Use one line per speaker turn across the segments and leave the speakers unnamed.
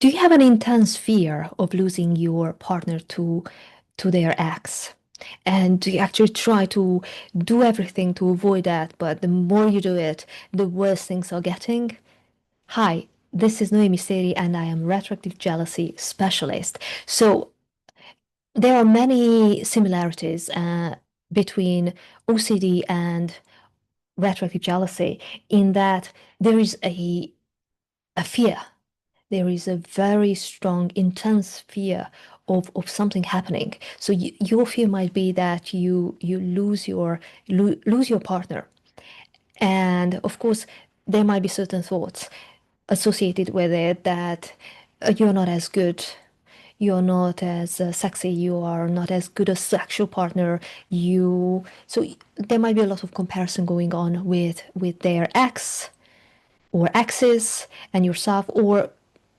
Do you have an intense fear of losing your partner to their ex? And do you actually try to do everything to avoid that, but the more you do it, the worse things are getting? Hi, this is Noemi and I am retroactive jealousy specialist. So there are many similarities between OCD and retroactive jealousy in that there is a fear. There is a very strong, intense fear of something happening. So your fear might be that you lose your partner, and of course there might be certain thoughts associated with it that you're not as good. You're not as sexy. You are not as good a sexual partner. There might be a lot of comparison going on with their ex or exes and yourself, or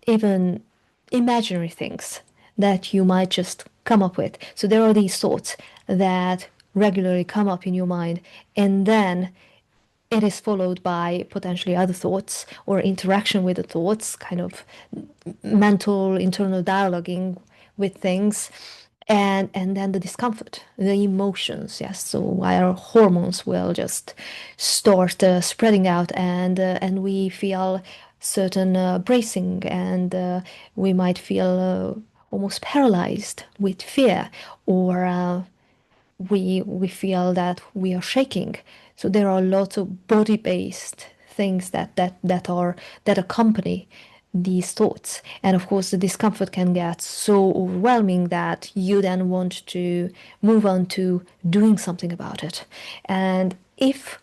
even imaginary things that you might just come up with. So there are these thoughts that regularly come up in your mind, and then it is followed by potentially other thoughts or interaction with the thoughts, kind of mental internal dialoguing with things, and then the discomfort, the emotions. Yes, so our hormones will just start spreading out, and we feel certain bracing, and we might feel almost paralyzed with fear, or we feel that we are shaking. So there are lots of body-based things that accompany these thoughts. And of course, the discomfort can get so overwhelming that you then want to move on to doing something about it. And if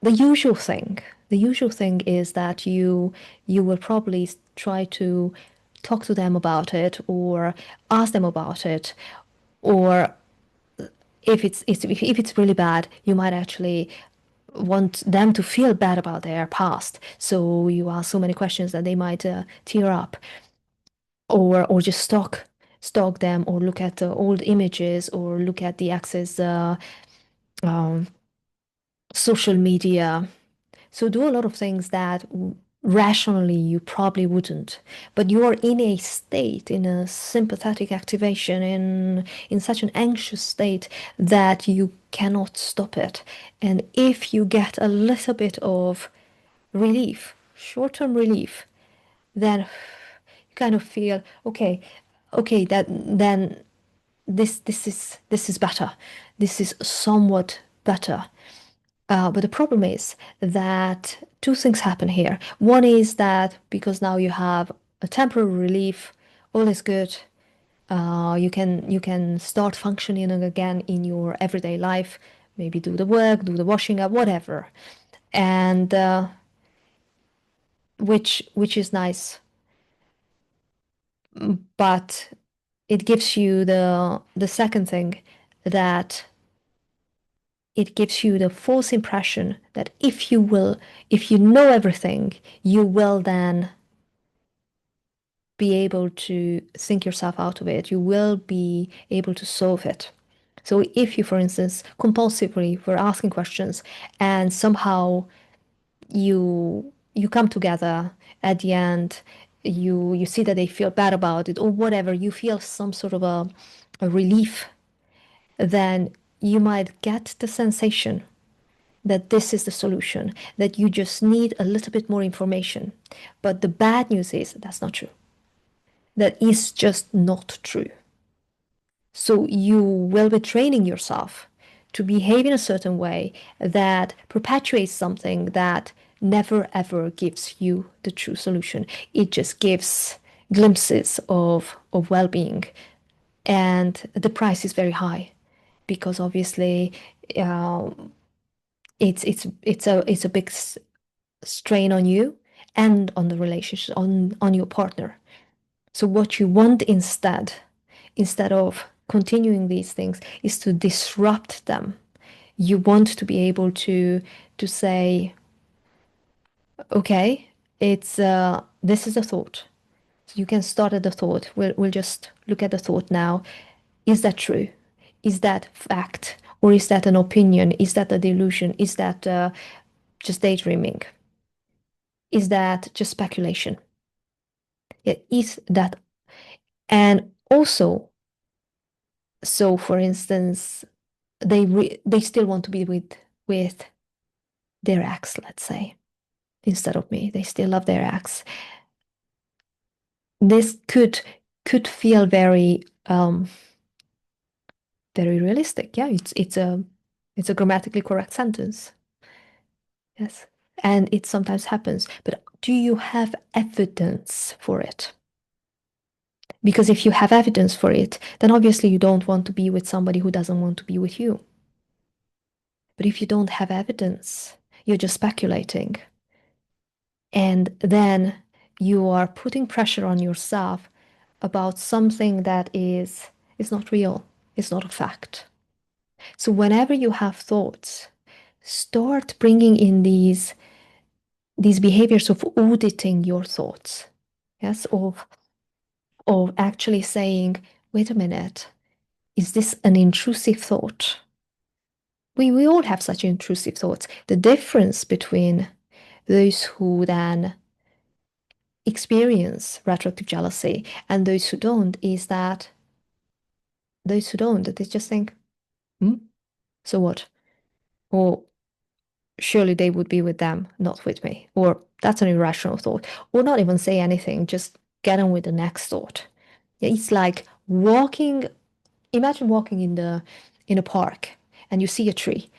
the usual thing, the usual thing is that you will probably try to talk to them about it or ask them about it, or if it's really bad, you might actually want them to feel bad about their past. So you ask so many questions that they might tear up, or just stalk them, or look at old images, or look at the ex's um, social media. So do a lot of things that rationally you probably wouldn't, but you're in a state, in a sympathetic activation, in such an anxious state that you cannot stop it. And if you get a little bit of relief, short-term relief, then you kind of feel okay, okay, that then this is better. This is somewhat better. But the problem is that two things happen here. One is that because now you have a temporary relief, all is good. You can start functioning again in your everyday life. Maybe do the work, do the washing up, whatever, and which is nice. But it gives you the second thing, that it gives you the false impression that if you know everything, you will then be able to think yourself out of it. You will be able to solve it. So if you, for instance, compulsively were asking questions, and somehow you come together at the end, you see that they feel bad about it or whatever, you feel some sort of a relief, then you might get the sensation that this is the solution, that you just need a little bit more information. But the bad news is that's not true. That is just not true. So you will be training yourself to behave in a certain way that perpetuates something that never ever gives you the true solution. It just gives glimpses of well-being, and the price is very high because obviously uh, it's a big strain on you and on the relationship, on your partner. So what you want instead of continuing these things, is to disrupt them. You want to be able to say, okay, it's this is a thought. So you can start at the thought. We'll just look at the thought now. Is that true? Is that fact? Or is that an opinion? Is that a delusion? Is that just daydreaming? Is that just speculation? It is that, and also, so for instance, they still want to be with their ex, let's say, instead of me. They still love their ex. This could feel very realistic. Yeah, it's a grammatically correct sentence. Yes. And it sometimes happens. But do you have evidence for it? Because if you have evidence for it, then obviously you don't want to be with somebody who doesn't want to be with you. But if you don't have evidence, you're just speculating. And then you are putting pressure on yourself about something that is not real, it's not a fact. So whenever you have thoughts, start bringing in these behaviors of auditing your thoughts. Yes, of actually saying, wait a minute, is this an intrusive thought? We all have such intrusive thoughts. The difference between those who then experience retroactive jealousy and those who don't is that those who don't, they just think, hmm, so what? Or surely they would be with them, not with me. Or that's an irrational thought. Or not even say anything, just get on with the next thought. Yeah, it's like walking, imagine walking in a park and you see a tree.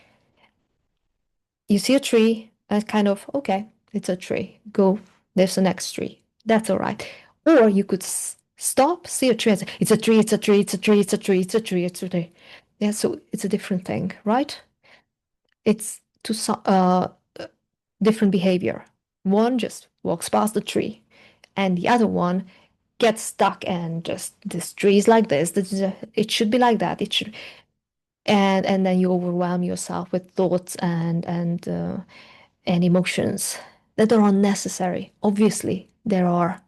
You see a tree and kind of, okay, it's a tree. Go, there's the next tree. That's all right. Or you could stop, see a tree and say, it's a tree, it's a tree, it's a tree, it's a tree, it's a tree, it's a tree. Yeah, so it's a different thing, right? It's to different behavior. One just walks past the tree, and the other one gets stuck and just this tree is like this. It should be like that. It should, and then you overwhelm yourself with thoughts and emotions that are unnecessary. Obviously, there are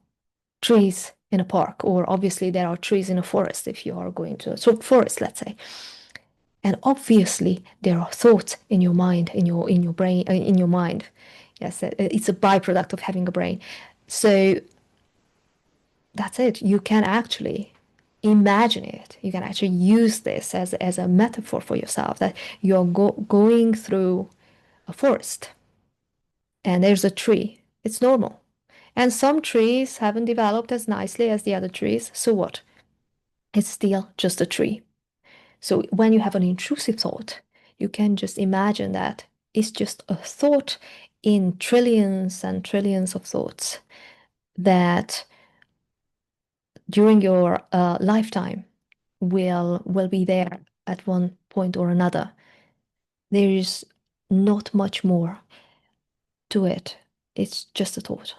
trees in a park, or obviously there are trees in a forest if you are going to a forest, let's say. And obviously, there are thoughts in your mind, in your brain, in your mind. Yes, it's a byproduct of having a brain. So that's it. You can actually imagine it. You can actually use this as a metaphor for yourself that you're going through a forest and there's a tree. It's normal. And some trees haven't developed as nicely as the other trees. So what? It's still just a tree. So when you have an intrusive thought, you can just imagine that it's just a thought in trillions and trillions of thoughts that during your lifetime will be there at one point or another. There is not much more to it. It's just a thought.